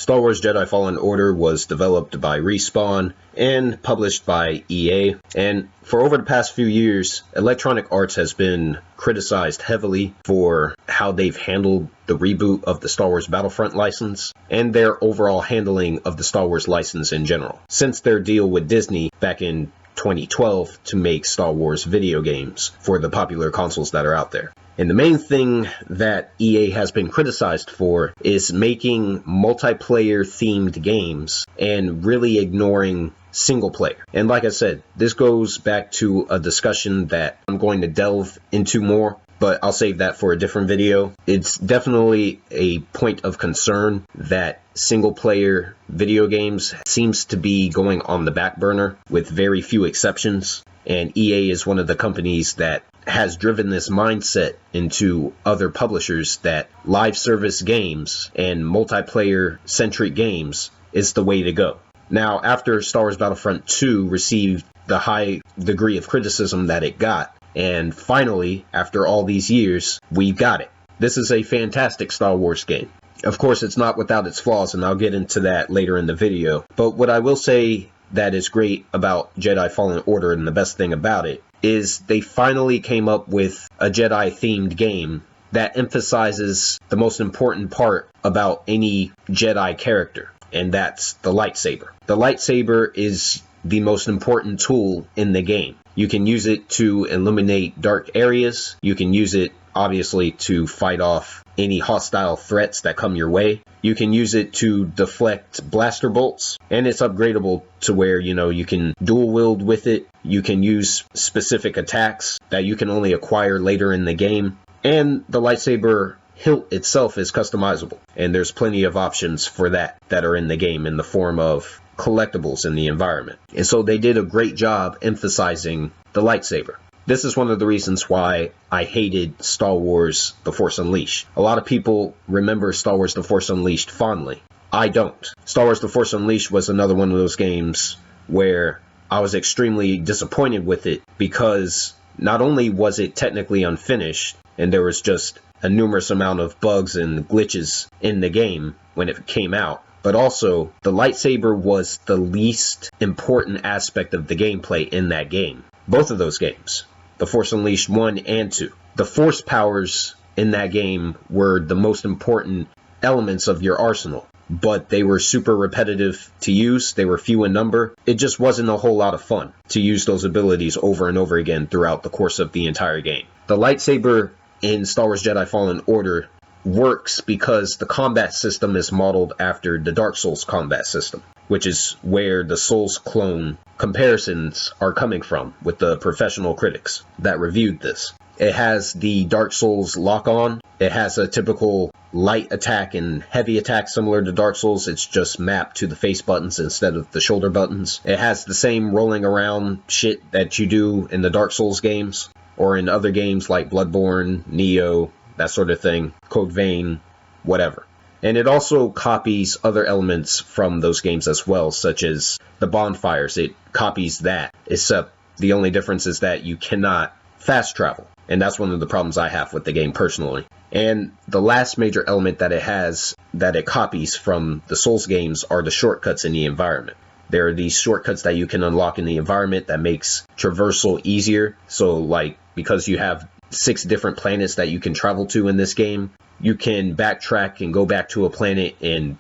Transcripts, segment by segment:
Star Wars Jedi Fallen Order was developed by Respawn and published by EA, and for over the past few years, Electronic Arts has been criticized heavily for how they've handled the reboot of the Star Wars Battlefront license and their overall handling of the Star Wars license in general, since their deal with Disney back in 2012 to make Star Wars video games for the popular consoles that are out there. And the main thing that EA has been criticized for is making multiplayer themed games and really ignoring single player. And like I said, this goes back to a discussion that I'm going to delve into more, but I'll save that for a different video. It's definitely a point of concern that single player video games seems to be going on the back burner with very few exceptions. And EA is one of the companies that has driven this mindset into other publishers that live service games and multiplayer centric games is the way to go. Now, after Star Wars Battlefront 2 received the high degree of criticism that it got, and finally, after all these years, we got it. This is a fantastic Star Wars game. Of course, it's not without its flaws, and I'll get into that later in the video. But what I will say that is great about Jedi Fallen Order, and the best thing about it, is they finally came up with a Jedi-themed game that emphasizes the most important part about any Jedi character, and that's the lightsaber. The lightsaber is the most important tool in the game. You can use it to illuminate dark areas. You can use it, obviously, to fight off any hostile threats that come your way. You can use it to deflect blaster bolts, and it's upgradable to where, you can dual wield with it. You can use specific attacks that you can only acquire later in the game. And the lightsaber hilt itself is customizable, and there's plenty of options for that are in the game in the form of collectibles in the environment. And so they did a great job emphasizing the lightsaber. This is one of the reasons why I hated Star Wars The Force Unleashed. A lot of people remember Star Wars The Force Unleashed fondly. I don't. Star Wars The Force Unleashed was another one of those games where I was extremely disappointed with it, because not only was it technically unfinished, and there was just a numerous amount of bugs and glitches in the game when it came out, but also the lightsaber was the least important aspect of the gameplay in that game. Both of those games, The Force Unleashed 1 and 2. The Force powers in that game were the most important elements of your arsenal, but they were super repetitive to use. They were few in number. It just wasn't a whole lot of fun to use those abilities over and over again throughout the course of the entire game. The lightsaber in Star Wars Jedi Fallen Order works because the combat system is modeled after the Dark Souls combat system, which is where the Souls clone comparisons are coming from with the professional critics that reviewed this. It has the Dark Souls lock-on. It has a typical light attack and heavy attack similar to Dark Souls. It's just mapped to the face buttons instead of the shoulder buttons. It has the same rolling around shit that you do in the Dark Souls games, or in other games like Bloodborne, Nioh, that sort of thing, Code Vein, whatever. And it also copies other elements from those games as well, such as the bonfires. It copies that, except the only difference is that you cannot fast travel. And that's one of the problems I have with the game personally. And the last major element that it has, that it copies from the Souls games, are the shortcuts in the environment. There are these shortcuts that you can unlock in the environment that makes traversal easier. So, like, because you have 6 different planets that you can travel to in this game, you can backtrack and go back to a planet and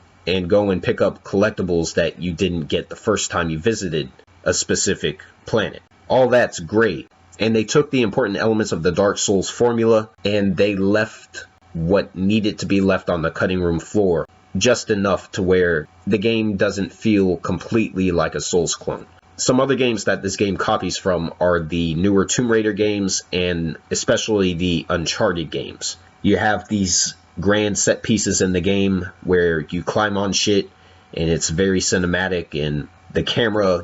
go and pick up collectibles that you didn't get the first time you visited a specific planet. All that's great. And they took the important elements of the Dark Souls formula and they left what needed to be left on the cutting room floor just enough to where the game doesn't feel completely like a Souls clone. Some other games that this game copies from are the newer Tomb Raider games, and especially the Uncharted games. You have these grand set pieces in the game where you climb on shit and it's very cinematic, and the camera,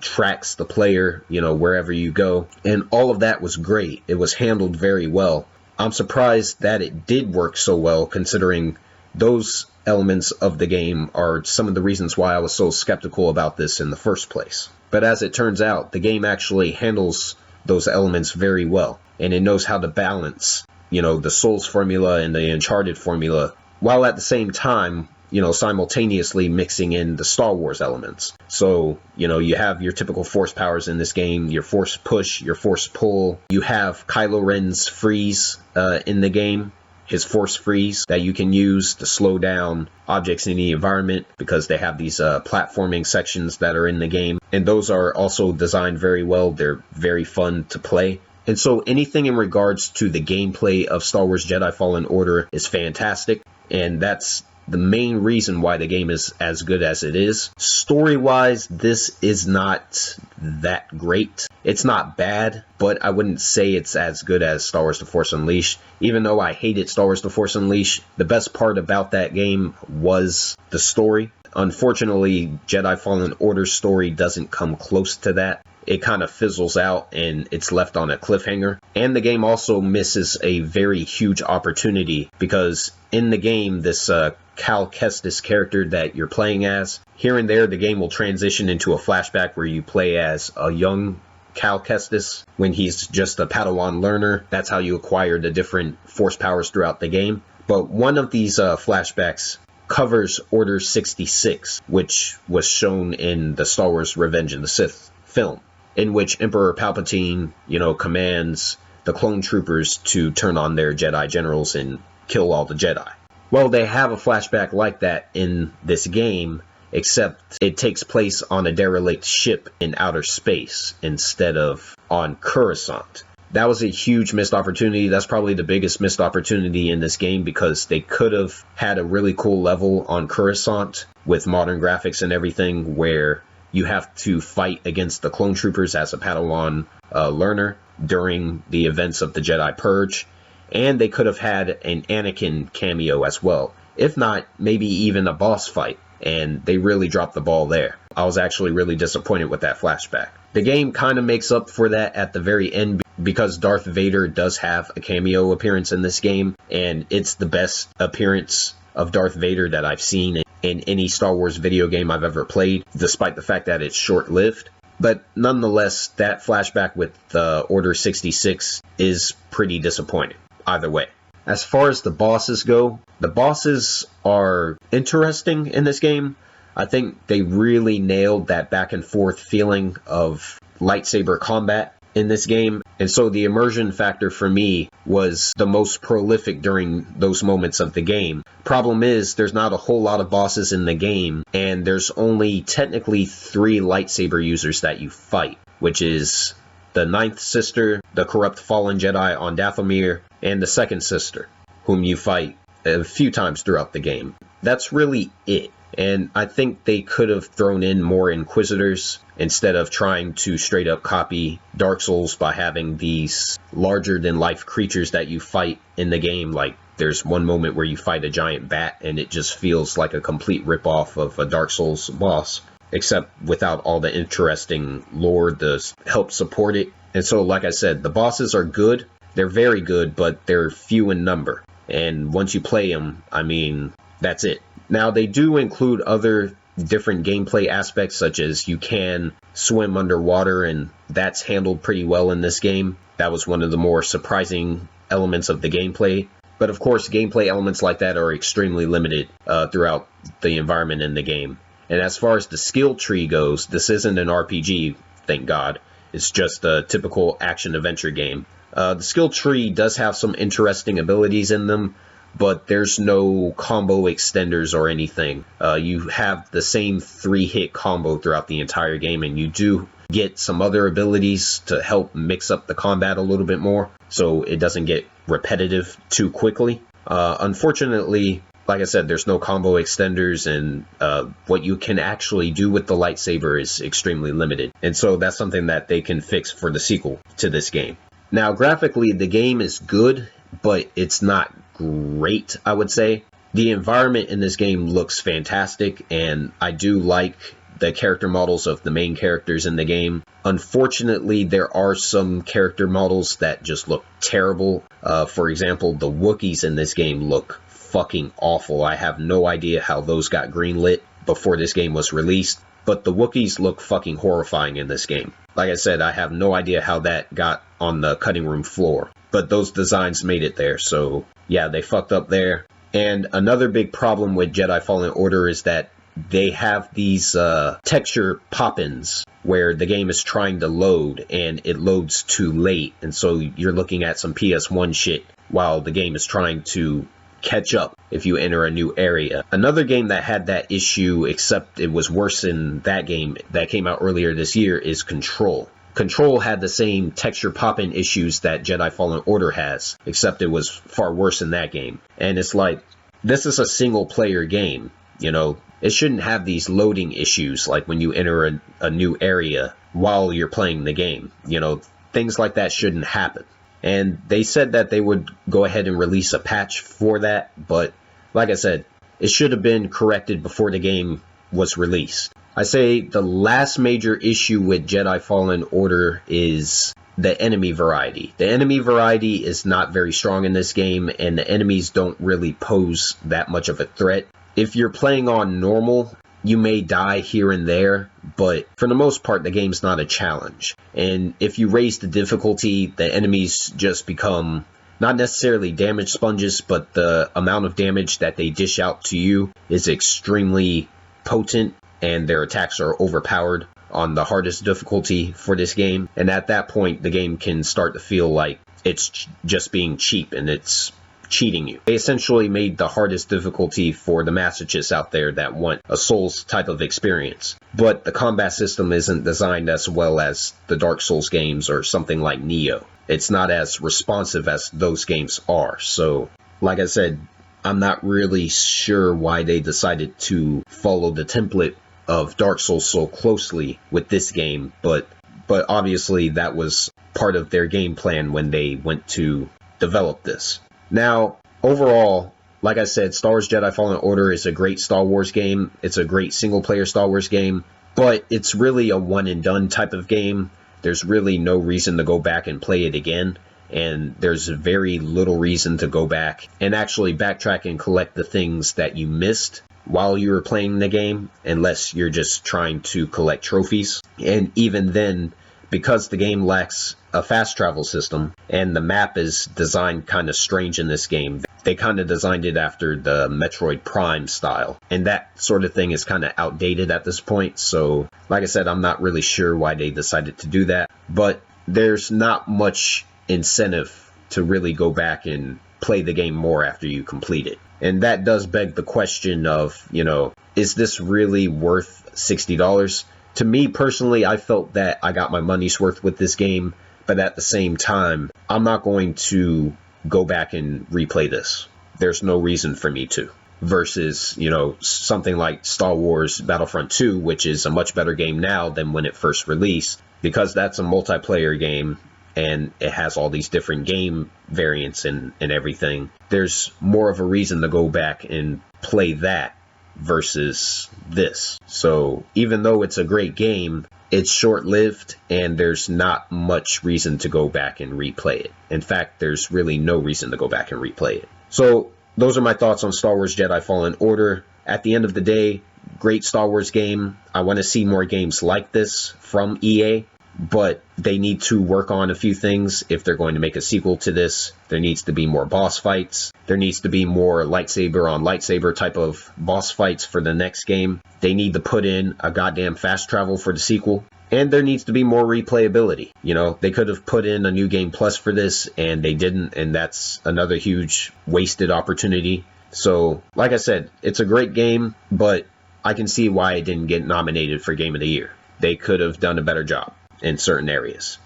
tracks the player, wherever you go. And all of that was great. It was handled very well. I'm surprised that it did work so well, considering those elements of the game are some of the reasons why I was so skeptical about this in the first place. But as it turns out, the game actually handles those elements very well, and it knows how to balance, the Souls formula and the Uncharted formula, while at the same time simultaneously mixing in the Star Wars elements. So, you have your typical force powers in this game, your force push, your force pull. You have Kylo Ren's freeze in the game, his force freeze that you can use to slow down objects in the environment, because they have these platforming sections that are in the game. And those are also designed very well. They're very fun to play. And so anything in regards to the gameplay of Star Wars Jedi Fallen Order is fantastic. And that's the main reason why the game is as good as it is. Story-wise, this is not that great. It's not bad, but I wouldn't say it's as good as Star Wars The Force Unleashed. Even though I hated Star Wars The Force Unleashed, the best part about that game was the story. Unfortunately, Jedi Fallen Order's story doesn't come close to that. It kind of fizzles out and it's left on a cliffhanger. And the game also misses a very huge opportunity, because in the game, this Cal Kestis character that you're playing as, here and there the game will transition into a flashback where you play as a young Cal Kestis when he's just a Padawan learner. That's how you acquire the different force powers throughout the game. But one of these flashbacks covers Order 66, which was shown in the Star Wars Revenge of the Sith film, in which Emperor Palpatine, commands the clone troopers to turn on their Jedi generals and kill all the Jedi. Well, they have a flashback like that in this game, except it takes place on a derelict ship in outer space instead of on Coruscant. That was a huge missed opportunity. That's probably the biggest missed opportunity in this game, because they could have had a really cool level on Coruscant with modern graphics and everything, where you have to fight against the clone troopers as a Padawan learner during the events of the Jedi Purge. And they could have had an Anakin cameo as well. If not, maybe even a boss fight. And they really dropped the ball there. I was actually really disappointed with that flashback. The game kind of makes up for that at the very end, because Darth Vader does have a cameo appearance in this game. And it's the best appearance of Darth Vader that I've seen in any Star Wars video game I've ever played, despite the fact that it's short-lived. But nonetheless, that flashback with Order 66 is pretty disappointing, either way. As far as the bosses go, the bosses are interesting in this game. I think they really nailed that back and forth feeling of lightsaber combat in this game. And so the immersion factor for me was the most prolific during those moments of the game. Problem is, there's not a whole lot of bosses in the game, and there's only technically 3 lightsaber users that you fight, which is the Ninth Sister, the corrupt fallen Jedi on Dathomir, and the Second Sister, whom you fight a few times throughout the game. That's really it. And I think they could have thrown in more Inquisitors instead of trying to straight up copy Dark Souls by having these larger than life creatures that you fight in the game. Like, there's one moment where you fight a giant bat and it just feels like a complete ripoff of a Dark Souls boss, except without all the interesting lore to help support it. And so, like I said, the bosses are good. They're very good, but they're few in number. And once you play them, that's it. Now, they do include other different gameplay aspects, such as you can swim underwater, and that's handled pretty well in this game. That was one of the more surprising elements of the gameplay. But of course, gameplay elements like that are extremely limited throughout the environment in the game. And as far as the skill tree goes, this isn't an RPG, thank God. It's just a typical action-adventure game. The skill tree does have some interesting abilities in them, but there's no combo extenders or anything. You have the same 3-hit combo throughout the entire game, and you do get some other abilities to help mix up the combat a little bit more, so it doesn't get repetitive too quickly. Unfortunately, like I said, there's no combo extenders, and what you can actually do with the lightsaber is extremely limited. And so that's something that they can fix for the sequel to this game. Now, graphically, the game is good, but it's not great, I would say. The environment in this game looks fantastic, and I do like the character models of the main characters in the game. Unfortunately, there are some character models that just look terrible. For example, the Wookiees in this game look fucking awful. I have no idea how those got greenlit before this game was released, but the Wookiees look fucking horrifying in this game. Like I said, I have no idea how that got on the cutting room floor, but those designs made it there, so yeah, they fucked up there. And another big problem with Jedi Fallen Order is that they have these texture pop-ins where the game is trying to load and it loads too late, and so you're looking at some PS1 shit while the game is trying to catch up if you enter a new area. Another game that had that issue, except it was worse in that game that came out earlier this year, is Control. Control had the same texture pop-in issues that Jedi Fallen Order has, except it was far worse in that game. And it's like, this is a single player game, you know. It shouldn't have these loading issues like when you enter a new area while you're playing the game. You know, things like that shouldn't happen. And they said that they would go ahead and release a patch for that, but like I said, it should have been corrected before the game was released. I say the last major issue with Jedi Fallen Order is the enemy variety. The enemy variety is not very strong in this game, and the enemies don't really pose that much of a threat. If you're playing on normal, you may die here and there, but for the most part, the game's not a challenge. And if you raise the difficulty, the enemies just become not necessarily damage sponges, but the amount of damage that they dish out to you is extremely potent, and their attacks are overpowered on the hardest difficulty for this game. And at that point, the game can start to feel like it's just being cheap and it's cheating you. They essentially made the hardest difficulty for the masochists out there that want a Souls type of experience. But the combat system isn't designed as well as the Dark Souls games or something like Nioh. It's not as responsive as those games are. So, like I said, I'm not really sure why they decided to follow the template of Dark Souls so closely with this game, but obviously that was part of their game plan when they went to develop this. Now, overall, like I said, Star Wars Jedi Fallen Order is a great Star Wars game. It's a great single-player Star Wars game, but it's really a one-and-done type of game. There's really no reason to go back and play it again, and there's very little reason to go back and actually backtrack and collect the things that you missed while you were playing the game, unless you're just trying to collect trophies. And even then, because the game lacks a fast travel system and the map is designed kind of strange in this game, they kind of designed it after the Metroid Prime style, and that sort of thing is kind of outdated at this point. So like I said, I'm not really sure why they decided to do that, but there's not much incentive to really go back and play the game more after you complete it. And that does beg the question of, you know, is this really worth $60? To me personally, I felt that I got my money's worth with this game, but at the same time, I'm not going to go back and replay this. There's no reason for me to. Versus, you know, something like Star Wars Battlefront 2, which is a much better game now than when it first released, because that's a multiplayer game and it has all these different game variants and everything. There's more of a reason to go back and play that versus this. So even though it's a great game, it's short-lived and there's not much reason to go back and replay it. In fact, there's really no reason to go back and replay it. So those are my thoughts on Star Wars Jedi Fallen Order. At the end of the day, great Star Wars game. I want to see more games like this from EA, but they need to work on a few things if they're going to make a sequel to this. There needs to be more boss fights. There needs to be more lightsaber on lightsaber type of boss fights for the next game. They need to put in a goddamn fast travel for the sequel. And there needs to be more replayability. You know, they could have put in a New Game Plus for this, and they didn't, and that's another huge wasted opportunity. So, like I said, it's a great game, but I can see why it didn't get nominated for Game of the Year. They could have done a better job in certain areas.